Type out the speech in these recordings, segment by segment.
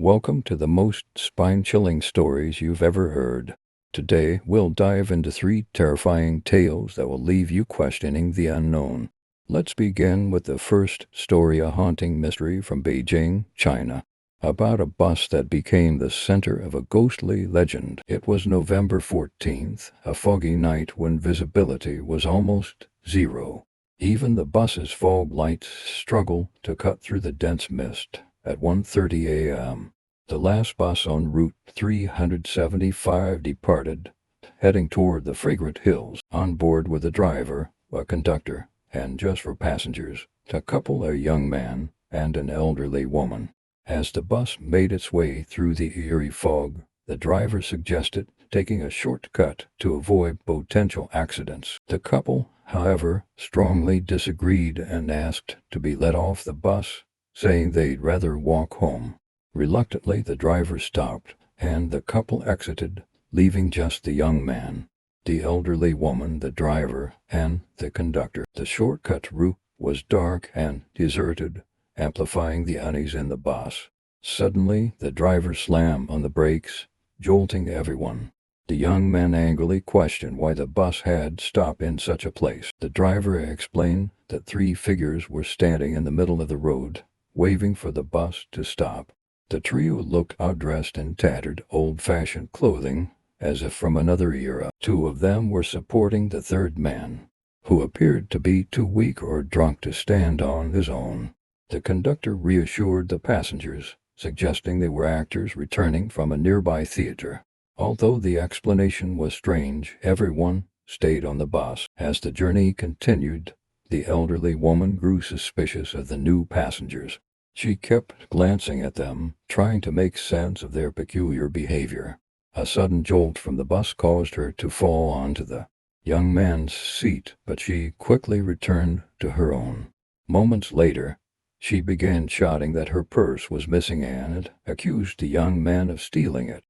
welcome to the most spine-chilling stories you've ever heard. Today, we'll dive into 3 terrifying tales that will leave you questioning the unknown. Let's begin with the first story, a haunting mystery from Beijing, China, about a bus that became the center of a ghostly legend. It was November 14th, a foggy night when visibility was almost zero. Even the bus's fog lights struggled to cut through the dense mist. At 1:30 a.m., the last bus on Route 375 departed, heading toward the fragrant hills. On board with a driver, a conductor, and just for passengers, a couple, a young man and an elderly woman. As the bus made its way through the eerie fog, the driver suggested taking a shortcut to avoid potential accidents. The couple, however, strongly disagreed and asked to be let off the bus, saying they'd rather walk home. Reluctantly, the driver stopped, and the couple exited, leaving just the young man, the elderly woman, the driver, and the conductor. The shortcut route was dark and deserted, amplifying the unease in the bus. Suddenly, the driver slammed on the brakes, jolting everyone. The young man angrily questioned why the bus had stopped in such a place. The driver explained that 3 figures were standing in the middle of the road, waving for the bus to stop. The trio looked outdressed in tattered, old-fashioned clothing, as if from another era. 2 of them were supporting the third man, who appeared to be too weak or drunk to stand on his own. The conductor reassured the passengers, suggesting they were actors returning from a nearby theater. Although the explanation was strange, everyone stayed on the bus. As the journey continued, the elderly woman grew suspicious of the new passengers. She kept glancing at them, trying to make sense of their peculiar behavior. A sudden jolt from the bus caused her to fall onto the young man's seat, but she quickly returned to her own. Moments later, she began shouting that her purse was missing and accused the young man of stealing it.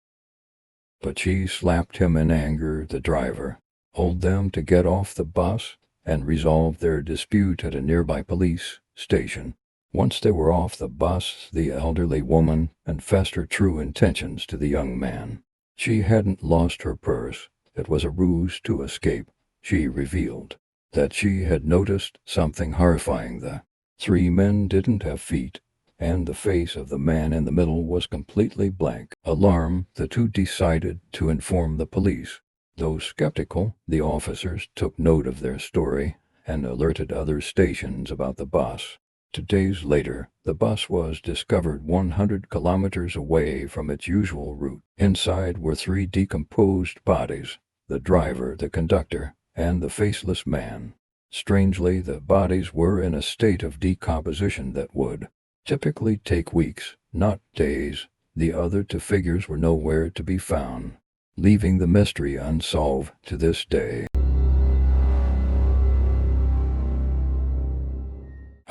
But she slapped him in anger. The driver told them to get off the bus and resolve their dispute at a nearby police station. Once they were off the bus, the elderly woman confessed her true intentions to the young man. She hadn't lost her purse. It was a ruse to escape. She revealed that she had noticed something horrifying. The 3 men didn't have feet, and the face of the man in the middle was completely blank. Alarmed, the 2 decided to inform the police. Though skeptical, the officers took note of their story and alerted other stations about the bus. 2 days later, the bus was discovered 100 kilometers away from its usual route. Inside were 3 decomposed bodies: the driver, the conductor, and the faceless man. Strangely, the bodies were in a state of decomposition that would typically take weeks, not days. The other 2 figures were nowhere to be found, leaving the mystery unsolved to this day.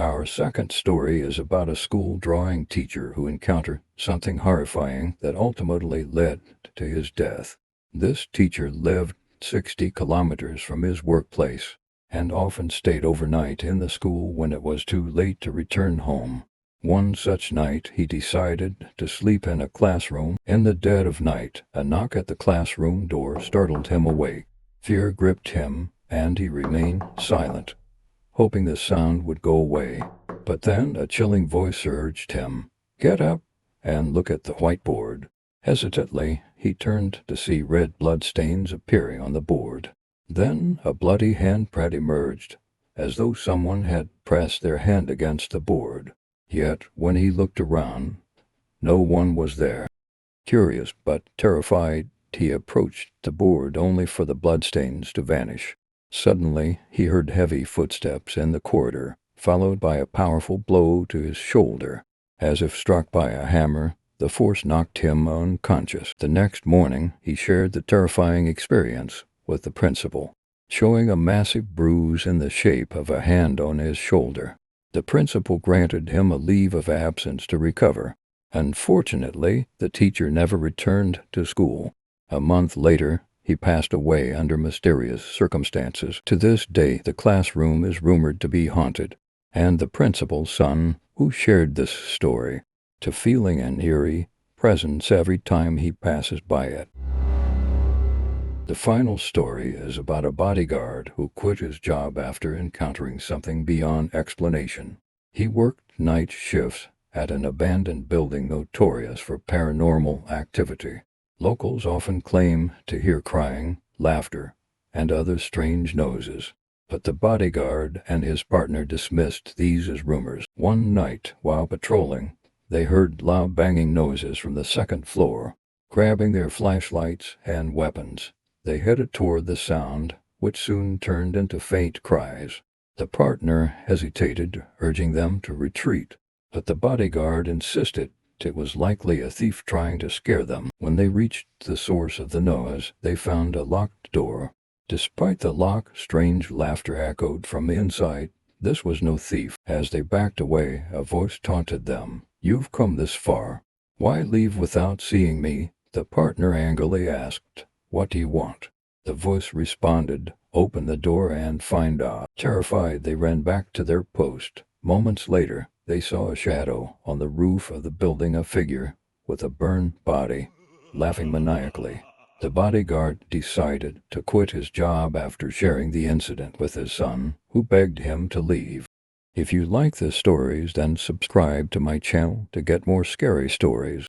Our second story is about a school drawing teacher who encountered something horrifying that ultimately led to his death. This teacher lived 60 kilometers from his workplace and often stayed overnight in the school when it was too late to return home. One such night, he decided to sleep in a classroom. In the dead of night, a knock at the classroom door startled him awake. Fear gripped him, and he remained silent, hoping the sound would go away. But then a chilling voice urged him, "Get up and look at the whiteboard." Hesitantly, he turned to see red bloodstains appearing on the board. Then a bloody handprint emerged, as though someone had pressed their hand against the board. Yet, when he looked around, no one was there. Curious but terrified, he approached the board only for the bloodstains to vanish. Suddenly, he heard heavy footsteps in the corridor, followed by a powerful blow to his shoulder. As if struck by a hammer, the force knocked him unconscious. The next morning, he shared the terrifying experience with the principal, showing a massive bruise in the shape of a hand on his shoulder. The principal granted him a leave of absence to recover. Unfortunately, the teacher never returned to school. A month later, he passed away under mysterious circumstances. To this day, the classroom is rumored to be haunted, and the principal's son, who shared this story, to feeling an eerie, presence every time he passes by it. The final story is about a bodyguard who quit his job after encountering something beyond explanation. He worked night shifts at an abandoned building notorious for paranormal activity. Locals often claim to hear crying, laughter, and other strange noises, but the bodyguard and his partner dismissed these as rumors. One night, while patrolling, they heard loud banging noises from the second floor. Grabbing their flashlights and weapons, they headed toward the sound, which soon turned into faint cries. The partner hesitated, urging them to retreat, but the bodyguard insisted it was likely a thief trying to scare them. When they reached the source of the noise, they found a locked door. Despite the lock, strange laughter echoed from the inside. This was no thief. As they backed away, a voice taunted them. "You've come this far. Why leave without seeing me?" The partner angrily asked, "What do you want?" The voice responded, "Open the door and find out." Terrified, they ran back to their post. Moments later, they saw a shadow on the roof of the building, a figure with a burned body, laughing maniacally. The bodyguard decided to quit his job after sharing the incident with his son, who begged him to leave. If you like the stories, then subscribe to my channel to get more scary stories.